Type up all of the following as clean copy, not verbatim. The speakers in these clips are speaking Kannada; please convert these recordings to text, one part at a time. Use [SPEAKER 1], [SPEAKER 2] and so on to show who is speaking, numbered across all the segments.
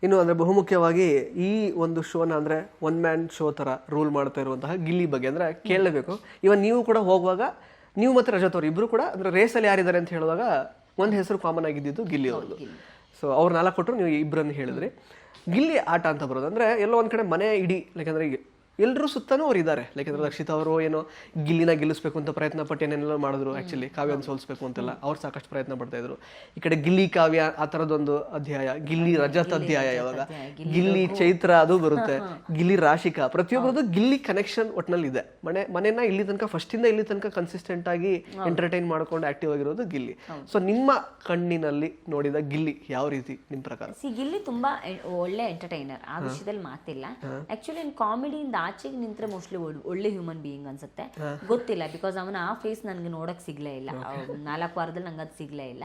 [SPEAKER 1] ಇನ್ನು ಅಂದರೆ ಬಹುಮುಖ್ಯವಾಗಿ ಈ ಒಂದು ಶೋನ ಅಂದರೆ ಒನ್ ಮ್ಯಾನ್ ಶೋ ಥರ ರೂಲ್ ಮಾಡ್ತಾ ಇರುವಂತಹ ಗಿಲ್ಲಿ ಬಗ್ಗೆ ಅಂದರೆ ಕೇಳಲೇಬೇಕು. ಇವನ್ ನೀವು ಕೂಡ ಹೋಗುವಾಗ ನೀವು ಮತ್ತು ರಜತ್ ಅವರು ಇಬ್ಬರು ಕೂಡ ಅಂದರೆ ರೇಸಲ್ಲಿ ಯಾರಿದ್ದಾರೆ ಅಂತ ಹೇಳುವಾಗ ಒಂದು ಹೆಸರು ಕಾಮನ್ ಆಗಿದ್ದು ಗಿಲ್ಲಿ ಅವ್ರದ್ದು. ಸೊ ಅವ್ರು 4 ಕೊಟ್ಟರು, ನೀವು ಇಬ್ಬರನ್ನು ಹೇಳಿದ್ರಿ. ಗಿಲ್ಲಿ ಆಟ ಅಂತ ಬರೋದು ಅಂದರೆ ಎಲ್ಲೋ ಒಂದು ಕಡೆ ಮನೆ ಇಡೀ ಯಾಕಂದರೆ ಎಲ್ಲರೂ ಸುತ್ತನೂ ಅವ್ರು ಇದ್ದಾರೆ. ಯಾಕಂದ್ರೆ ರಕ್ಷಿತ್ ಅವರು ಏನೋ ಗಿಲ್ಲಿನ ಗೆಲ್ಲಿಸ್ಬೇಕು ಅಂತ ಪ್ರಯತ್ನ ಪಟ್ಟು ಏನೇನೆಲ್ಲ ಮಾಡಿದ್ರು. ಆ್ಯಕ್ಚುಲಿ ಕಾವ್ಯನ ಸೋಲಿಸ್ಬೇಕು ಅಂತೆಲ್ಲ ಅವ್ರು ಸಾಕಷ್ಟು ಪ್ರಯತ್ನ ಪಡ್ತಾ ಇದ್ರು. ಈ ಕಡೆ ಗಿಲ್ಲಿ ಕಾವ್ಯ ಆ ಥರದೊಂದು ಅಧ್ಯಾಯ, ಗಿಲ್ಲಿ ರಜತ್ ಅಧ್ಯಾಯ, ಯಾವಾಗ ಗಿಲ್ಲಿ ಚೈತ್ರ ಅದು ಬರುತ್ತೆ, ಗಿಲ್ಲಿ ರಾಶಿಕಾ, ಪ್ರತಿಯೊಬ್ಬರದ್ದು ಗಿಲ್ಲಿ ಕನೆಕ್ಷನ್ ಒಟ್ಟಿನಲ್ಲಿ ಇದೆ. ಮನೆಯನ್ನ ಇಲ್ಲಿ ತನಕ ಫಸ್ಟಿಂದ ಇಲ್ಲಿ ತನಕ ಕನ್ಸಿಸ್ಟೆಂಟ್ ಆಗಿ ಎಂಟರ್ಟೈನ್ ಮಾಡ್ಕೊಂಡು ಆಕ್ಟಿವ್ ಆಗಿರೋದು ಗಿಲ್ಲಿ. ಸೊ ನಿಮ್ಮ ಕಣ್ಣಿನಲ್ಲಿ ನೋಡಿದ ಗಿಲ್ಲಿ ಯಾವ ರೀತಿ ನಿಮ್ಮ ಪ್ರಕಾರ?
[SPEAKER 2] ಗಿಲ್ಲಿ ತುಂಬಾ ಒಳ್ಳೆ ಎಂಟರ್ಟೈನರ್, ಆ ವಿಷಯದಲ್ಲಿ ಮಾತಿಲ್ಲ. ಆಕ್ಚುಲಿ ಕಾಮಿಡಿಯಿಂದ ಆಚೆಗೆ ನಿಂತ್ರೆ ಮೋಸ್ಟ್ಲಿ ಒಳ್ಳೆ ಹ್ಯೂಮನ್ ಬೀಯಿಂಗ್ ಅನ್ಸುತ್ತೆ, ಗೊತ್ತಿಲ್ಲ. ಬಿಕಾಸ್ ಅವನ ಆ ಫೇಸ್ ನನ್ಗೆ ನೋಡಕ್ ಸಿಗ್ಲೇ ಇಲ್ಲ, 4 ವಾರದಲ್ಲಿ ನಂಗೆ ಅದು ಸಿಗ್ಲೇ ಇಲ್ಲ.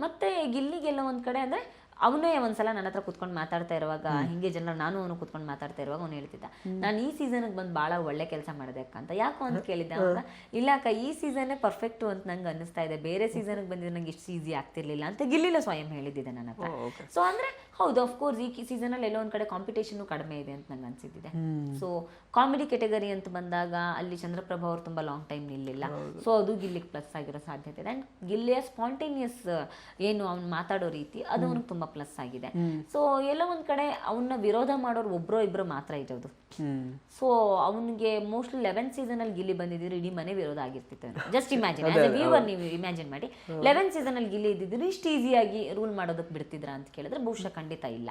[SPEAKER 2] ಮತ್ತೆ ಗಿಲ್ಲಿಗೆಲ್ಲ ಒಂದ್ ಕಡೆ ಅಂದ್ರೆ ಅವನೇ ಒಂದ್ಸಲ ನನ್ನ ಹತ್ರ ಕುತ್ಕೊಂಡು ಮಾತಾಡ್ತಾ ಇರುವಾಗ ಹಿಂಗೆ ನಾನು ಅವನು ಕುತ್ಕೊಂಡು ಮಾತಾಡ್ತಾ ಇರುವಾಗ ಅವ್ನು ಹೇಳ್ತಿದ್ದ, ನಾನು ಈ ಸೀಸನ್ಗೆ ಬಂದು ಭಾಳ ಒಳ್ಳೆ ಕೆಲಸ ಮಾಡಿದೆ ಅಕ್ಕ ಅಂತ. ಯಾಕೋ ಅಂತ ಕೇಳಿದ್ದೆ ಅವಾಗ, ಇಲ್ಲ ಅಕ್ಕ ಈ ಸೀಸನ್ನೇ ಪರ್ಫೆಕ್ಟು ಅಂತ ನಂಗೆ ಅನ್ನಿಸ್ತಾ ಇದೆ, ಬೇರೆ ಸೀಸನ್ಗೆ ಬಂದಿದ್ರೆ ನಂಗೆ ಇಷ್ಟು ಈಸಿ ಆಗ್ತಿರ್ಲಿಲ್ಲ ಅಂತ ಗಿಲ್ಲಿಲ್ಲ ಸ್ವಯಂ ಹೇಳಿದ್ದೆ ನನ್ನ ಹತ್ರ. ಸೊ ಅಂದ್ರೆ ಹೌದು, ಅಫ್ಕೋರ್ಸ್ ಈ ಸೀಸನಲ್ಲಿ ಎಲ್ಲೋ ಒಂದ್ ಕಡೆ ಕಾಂಪಿಟೇಷನ್ ಕಡಿಮೆ ಇದೆ ಅಂತ ನಂಗೆ ಅನ್ಸಿದ್ದಿದೆ. ಸೊ ಕಾಮಿಡಿ ಕೆಟಗರಿ ಅಂತ ಬಂದಾಗ ಅಲ್ಲಿ ಚಂದ್ರಪ್ರಭಾ ಅವ್ರು ತುಂಬಾ ಲಾಂಗ್ ಟೈಮ್ ನಿಲ್ಲಿಲ್ಲ. ಸೊ ಅದು ಗಿಲ್ಲಿಗೆ ಪ್ಲಸ್ ಆಗಿರೋ ಸಾಧ್ಯತೆ ಇದೆ. ಅಂಡ್ ಗಿಲ್ಲಿಯ ಸ್ಪಾಂಟೇನಿಯಸ್ ಏನು ಅವ್ನು ಮಾತಾಡೋ ರೀತಿ ಅದು ಅವ್ನಿಗೆ ತುಂಬಾ ಪ್ಲಸ್ ಆಗಿದೆ. ಸೊ ಎಲ್ಲೋ ಒಂದ್ ಕಡೆ ಅವನ್ನ ವಿರೋಧ ಮಾಡೋರು ಒಬ್ರೋ ಇಬ್ರು ಮಾತ್ರ ಇರೋದು. ಸೊ ಅವನಿಗೆ ಮೋಸ್ಟ್ಲಿ 11th ಸೀಸನ್ ಅಲ್ಲಿ ಗಿಲ್ಲಿ ಬಂದಿದ್ರು ಇಡೀ ಮನೆ ವಿರೋಧ ಆಗಿರ್ತಿತ್ತು. Just imagine, as a viewer ನೀವು ಇಮ್ಯಾಜಿನ್ ಮಾಡಿ, 11th ಸೀಸನ್ ಅಲ್ಲಿ ಗಿಲ್ಲಿ ಇದ್ದಿದ್ರು ಇಷ್ಟು ಈಸಿಯಾಗಿ ರೂಲ್ ಮಾಡೋದಕ್ಕೆ ಬಿಡ್ತಿದ್ರ ಅಂತ ಕೇಳಿದ್ರೆ ಬಹುಶಃ ಖಂಡಿತ ಇಲ್ಲ.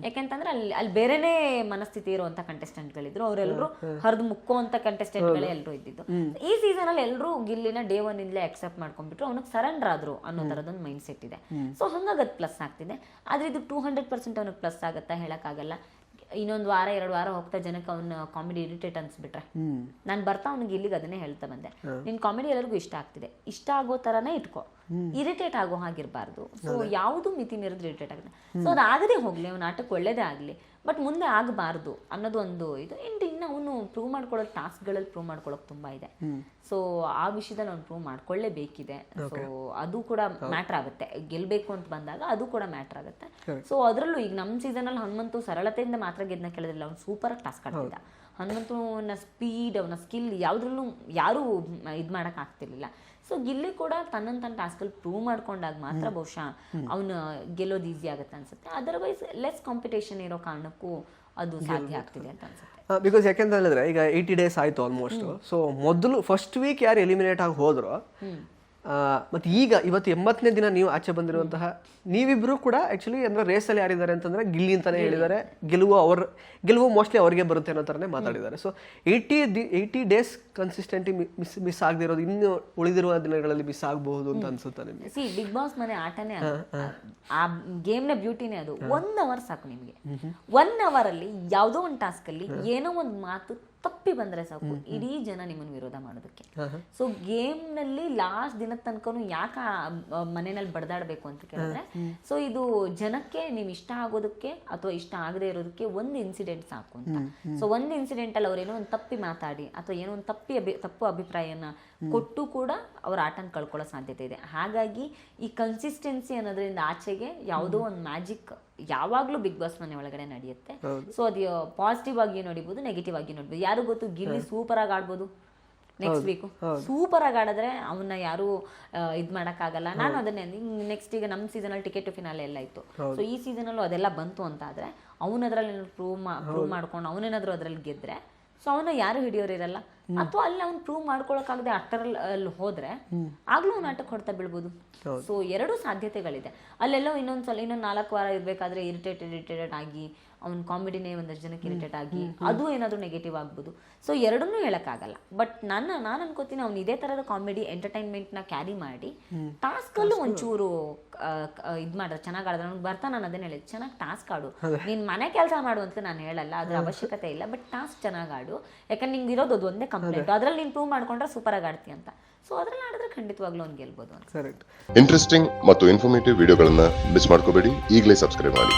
[SPEAKER 2] ಯಾಕೆಂತಂದ್ರೆ ಅಲ್ಲಿ ಬೇರೆನೇ ಮನಸ್ಥಿತಿ ಇರುವಂತ ಕಂಟೆಸ್ಟೆಂಟ್ಗಳಿದ್ರು, ಅವರೆಲ್ಲರೂ ಹರಿದು ಮುಕ್ಕುವಂತ ಕಂಟೆಸ್ಟೆಂಟ್ಗಳೇ ಎಲ್ಲರೂ ಇದ್ದಿದ್ದು. ಈ ಸೀಸನ್ ಅಲ್ಲಿ ಎಲ್ಲರೂ ಗಿಲ್ಲಿನ ಡೇ 1 ಇಂದಲೇ ಅಕ್ಸೆಪ್ಟ್ ಮಾಡ್ಕೊಂಡ್ಬಿಟ್ರು, ಅವನಿಗೆ ಸರೆಂಡರ್ ಆದ್ರು ಅನ್ನೋ ತರದೊಂದು ಮೈಂಡ್ ಸೆಟ್ ಇದೆ. ಸೊ ಹಂಗಾಗಿ ಅದು ಪ್ಲಸ್ ಆಗ್ತಿದೆ. ಆದ್ರೆ ಇದು 200% ಅವನಿಗೆ ಪ್ಲಸ್ ಆಗತ್ತಾ ಹೇಳಕ್ಕಾಗಲ್ಲ. ಇನ್ನೊಂದು ವಾರ 2 ವಾರ ಹೋಗ್ತಾ ಜನಕ್ಕೆ ಅವ್ನ ಕಾಮಿಡಿ ಇರಿಟೇಟ್ ಅನ್ಸ್ಬಿಟ್ರೆ, ನಾನು ಬರ್ತಾ ಅವ್ನಿಗೆ ಇಲ್ಲಿಗೆ ಅದನ್ನೇ ಹೇಳ್ತಾ ಬಂದೆ, ನಿನ್ ಕಾಮಿಡಿ ಎಲ್ಲರಿಗೂ ಇಷ್ಟ ಆಗ್ತಿದೆ, ಇಷ್ಟ ಆಗೋ ತರನೇ ಇಟ್ಕೋ, ಇರಿಟೇಟ್ ಆಗೋ ಹಾಗಿರ್ಬಾರ್ದು. ಸೊ ಯಾವುದು ಮಿತಿ ಮೀರಿದ್ರೆ ಇರಿಟೇಟ್ ಆಗುತ್ತೆ. ಸೊ ಅದಾಗದೇ ಹೋಗ್ಲಿ, ಅವ್ನ ನಾಟಕ ಒಳ್ಳೇದೇ ಆಗ್ಲಿ, ಬಟ್ ಮುಂದೆ ಆಗಬಾರ್ದು ಅನ್ನೋದು ಒಂದು ಇದು. ಇನ್ನು ಅವನು ಪ್ರೂವ್ ಮಾಡ್ಕೊಳ್ಳೋದು ಟಾಸ್ಕ್ಗಳಲ್ಲಿ ಪ್ರೂವ್ ಮಾಡ್ಕೊಳ್ಳೋಕೆ ತುಂಬಾ ಇದೆ. ಸೊ ಆ ವಿಷಯದಲ್ಲಿ ಅವ್ನು ಪ್ರೂವ್ ಮಾಡ್ಕೊಳ್ಳೇಬೇಕಿದೆ. ಸೊ ಅದು ಕೂಡ ಮ್ಯಾಟ್ರ್ ಆಗುತ್ತೆ, ಗೆಲ್ಬೇಕು ಅಂತ ಬಂದಾಗ ಅದು ಕೂಡ ಮ್ಯಾಟ್ರ್ ಆಗುತ್ತೆ. ಸೊ ಅದರಲ್ಲೂ ಈಗ ನಮ್ಮ ಸೀಸನಲ್ಲಿ ಹನುಮಂತು ಸರಳತೆಯಿಂದ ಮಾತ್ರ ಗೆದ್ನ ಕೇಳಿದ್ರಲ್ಲ, ಅವ್ನು ಸೂಪರ್ ಆಗಿ ಟಾಸ್ಕ್ ಆಡ್ತಿದ್ದ. ಹನುಮಂತನ ಸ್ಪೀಡ್, ಅವನ ಸ್ಕಿಲ್ ಯಾವುದ್ರಲ್ಲೂ ಯಾರೂ ಇದು ಮಾಡಕ್ ಆಗ್ತಿರ್ಲಿಲ್ಲ. ಸೊ ಗಿಲ್ಲಿ ಕೂಡ ತನ್ನ ಟಾಸ್ಕಲ್ಲಿ ಪ್ರೂವ್ ಮಾಡ್ಕೊಂಡಾಗ ಮಾತ್ರ ಬಹುಶಃ ಅವನು ಗೆಲ್ಲೋದು ಈಸಿ ಆಗುತ್ತೆ ಅನ್ಸುತ್ತೆ. ಅದರ್ವೈಸ್ ಲೆಸ್ ಕಾಂಪಿಟೇಷನ್ ಇರೋ ಕಾರಣಕ್ಕೂ ಅದು ಸಾಧ್ಯ ಆಗ್ತಿದೆ ಅಂತ ಅನ್ಸುತ್ತೆ.
[SPEAKER 1] ಬಿಕಾಸ್ ಯಾಕೆಂತ ಹೇಳಿದ್ರೆ ಈಗ 80 days ಆಯ್ತು ಆಲ್ಮೋಸ್ಟ್. ಸೊ ಮೊದಲು ಫಸ್ಟ್ ವೀಕ್ ಯಾರು ಎಲಿಮಿನೇಟ್ ಆಗಿ ಹೋದ್ರು, ಮತ್ತು ಈಗ ಇವತ್ತು 80ನೇ ದಿನ ನೀವು ಆಚೆ ಬಂದಿರುವಂತಹ ನೀವಿಬ್ರು ಕೂಡ ಆಕ್ಚುಲಿ ಅಂದ್ರೆ ರೇಸಲ್ಲಿ ಯಾರಿದ್ದಾರೆ ಅಂತಂದ್ರೆ ಗಿಲ್ಲಿ ಅಂತಾನೆ ಹೇಳಿದ್ದಾರೆ. ಗೆಲುವು ಮೋಸ್ಟ್ಲಿ ಅವ್ರಿಗೆ ಬರುತ್ತೆ ಅನ್ನೋ ಥರನೇ ಮಾತಾಡಿದ್ದಾರೆ. ಸೊ 80 days ಕನ್ಸಿಸ್ಟೆಂಟಿ ಮಿಸ್ ಆಗದಿರೋದು ಇನ್ನು ಉಳಿದಿರುವ ದಿನಗಳಲ್ಲಿ ಮಿಸ್ ಆಗಬಹುದು ಅಂತ ಅನ್ಸುತ್ತೆ ನಿಮಗೆ?
[SPEAKER 2] ಬಿಗ್ ಬಾಸ್ ಮನೆ ಆಟನೇ ಅದು, ಆ ಗೇಮ್ನ ಬ್ಯೂಟಿನೇ ಅದು. 1 hour ಸಾಕು ನಿಮಗೆ. 1 hour ಅಲ್ಲಿ ಯಾವುದೋ ಒಂದು ಟಾಸ್ಕ್ ಅಲ್ಲಿ ಏನೋ ಒಂದು ಮಾತು ತಪ್ಪಿ ಬಂದ್ರೆ ಸಾಕು ಇಡೀ ಜನ ನಿಮ್ಮನ್ನು ವಿರೋಧ ಮಾಡೋದಕ್ಕೆ. ಸೊ ಗೇಮ್ ನಲ್ಲಿ ಲಾಸ್ಟ್ ದಿನದ ತನಕನು ಯಾಕೆ ಮನೆಯಲ್ಲಿ ಬಡ್ದಾಡ್ಬೇಕು ಅಂತ ಕೇಳಿದ್ರೆ, ಸೊ ಇದು ಜನಕ್ಕೆ ನೀವು ಇಷ್ಟ ಆಗೋದಕ್ಕೆ ಅಥವಾ ಇಷ್ಟ ಆಗದೆ ಇರೋದಕ್ಕೆ ಒಂದು ಇನ್ಸಿಡೆಂಟ್ ಸಾಕು ಅಂತ. ಸೊ ಒಂದು ಇನ್ಸಿಡೆಂಟ್ ಅಲ್ಲಿ ಅವ್ರೇನೋ ಒಂದು ತಪ್ಪಿ ಮಾತಾಡಿ ಅಥವಾ ಏನೋ ಒಂದು ತಪ್ಪು ಅಭಿಪ್ರಾಯನ ಕೊಟ್ಟು ಕೂಡ ಅವ್ರ ಆಟನ ಕಳ್ಕೊಳ್ಳೋ ಸಾಧ್ಯತೆ ಇದೆ. ಹಾಗಾಗಿ ಈ ಕನ್ಸಿಸ್ಟೆನ್ಸಿ ಅನ್ನೋದ್ರಿಂದ ಆಚೆಗೆ ಯಾವುದೋ ಒಂದು ಮ್ಯಾಜಿಕ್ ಯಾವಾಗ್ಲೂ ಬಿಗ್ ಬಾಸ್ ಮನೆ ಒಳಗಡೆ ನಡೆಯುತ್ತೆ. ಸೊ ಅದು ಪಾಸಿಟಿವ್ ಆಗಿ ನೋಡಿಬಹುದು, ನೆಗೆಟಿವ್ ಆಗಿ ನೋಡ್ಬೋದು. ಯಾರು ಗೊತ್ತು, ಗಿಲ್ಲಿ ಸೂಪರ್ ಆಗಿ ಆಡ್ಬೋದು ನೆಕ್ಸ್ಟ್ ವೀಕು. ಸೂಪರ್ ಆಗಿ ಆಡಿದ್ರೆ ಅವನ್ನ ಯಾರು ಇದ್ ಮಾಡಕ್ ಆಗಲ್ಲ. ನಾನು ಅದನ್ನೇ ನೆಕ್ಸ್ಟ್ ಈಗ ನಮ್ಮ ಸೀಸನ್ ಅಲ್ಲಿ ಟಿಕೆಟ್ ಟು ಫಿನಾಲೆ ಎಲ್ಲ ಇತ್ತು. ಸೊ ಈ ಸೀಸನ್ ಅಲ್ಲೂ ಅದೆಲ್ಲ ಬಂತು ಅಂತ ಆದ್ರೆ ಅವನ ಅದ್ರಲ್ಲಿ ಪ್ರೂವ್ ಮಾಡ್ಕೊಂಡು ಅವನೇನಾದ್ರು ಅದ್ರಲ್ಲಿ ಗೆದ್ರೆ ಸೊ ಅವನ ಯಾರು ಹಿಡಿಯೋರಿರಲ್ಲ. ಅಥವಾ ಅಲ್ಲಿ ಅವ್ನು ಪ್ರೂವ್ ಮಾಡ್ಕೊಳಕ್ಕಾಗದೆ ಅಟ್ಟರಲ್ಲಿ ಹೋದ್ರೆ ಆಗ್ಲೂ ಅವ್ನು ಆಟಕ್ಕೆ ಹೊಡ್ತಾ ಬೀಳ್ಬೋದು. ಸೊ 2 ಸಾಧ್ಯತೆಗಳಿದೆ. ಅಲ್ಲೆಲ್ಲೋ ಇನ್ನೊಂದು 4 ವಾರ ಇರ್ಬೇಕಾದ್ರೆ ಇರಿಟೇಟೆಡ್ ಆಗಿ ಅವ್ನ ಕಾಮಿಡಿನೇ ಒಂದಷ್ಟು ಜನಕ್ಕೆ ಇರಿಟೇಟ್ ಆಗಿ ಅದು ಏನಾದ್ರು ನೆಗೆಟಿವ್ ಆಗ್ಬೋದು. ಸೊ 2ನ್ನೂ ಹೇಳಕ್ಕಾಗಲ್ಲ. ಬಟ್ ನಾನು ಅನ್ಕೋತೀನಿ ಅವ್ನು ಇದೇ ತರದ ಕಾಮಿಡಿ ಎಂಟರ್ಟೈನ್ಮೆಂಟ್ ನ ಕ್ಯಾರಿ ಮಾಡಿ ಟಾಸ್ಕ್ ಅಲ್ಲೂ ಒಂಚೂರು ಇದ್ ಮಾಡಿದ್ರೆ ಚೆನ್ನಾಗ್ ಆಡಿದ್ರೆ ಅವ್ನಿಗೆ ಬರ್ತಾ. ನಾನು ಅದನ್ನ ಹೇಳಿದ್, ಚೆನ್ನಾಗಿ ಟಾಸ್ಕ್ ಆಡು, ನೀನ್ ಮನೆ ಕೆಲಸ ಮಾಡು ಅಂತ ನಾನು ಹೇಳಲ್ಲ, ಅದ್ರ ಅವಶ್ಯಕತೆ ಇಲ್ಲ. ಬಟ್ ಟಾಸ್ಕ್ ಚೆನ್ನಾಗಿ ಆಡು, ಯಾಕಂದ್ರೆ ನಿಂಗೆ ಇರೋದು ಅದು ಒಂದೇ ಕಂಪ್ಲೇಂಟ್, ಅದ್ರಲ್ಲಿ ನೀನ್ ಪ್ರೂವ್ ಮಾಡ್ಕೊಂಡ್ರೆ ಸೂಪರ್ ಆಗಿ ಆಡ್ತಿ ಅಂತ. ಸೊ ಅದ್ರಲ್ಲಿ ಆಡಿದ್ರೆ ಖಂಡಿತವಾಗ್ಲೂ ಅವ್ನು ಗೆಲ್ಬೋದು ಅಂತ.
[SPEAKER 3] ಇಂಟ್ರೆಸ್ಟಿಂಗ್ ಮತ್ತು ಇನ್ಫಾರ್ಮೇಟಿವ್ ವಿಡಿಯೋಗಳನ್ನ ಮಿಸ್ ಮಾಡ್ಕೋಬೇಡಿ, ಈಗಲೇ ಸಬ್ಸ್ಕ್ರೈಬ್ ಮಾಡಿ.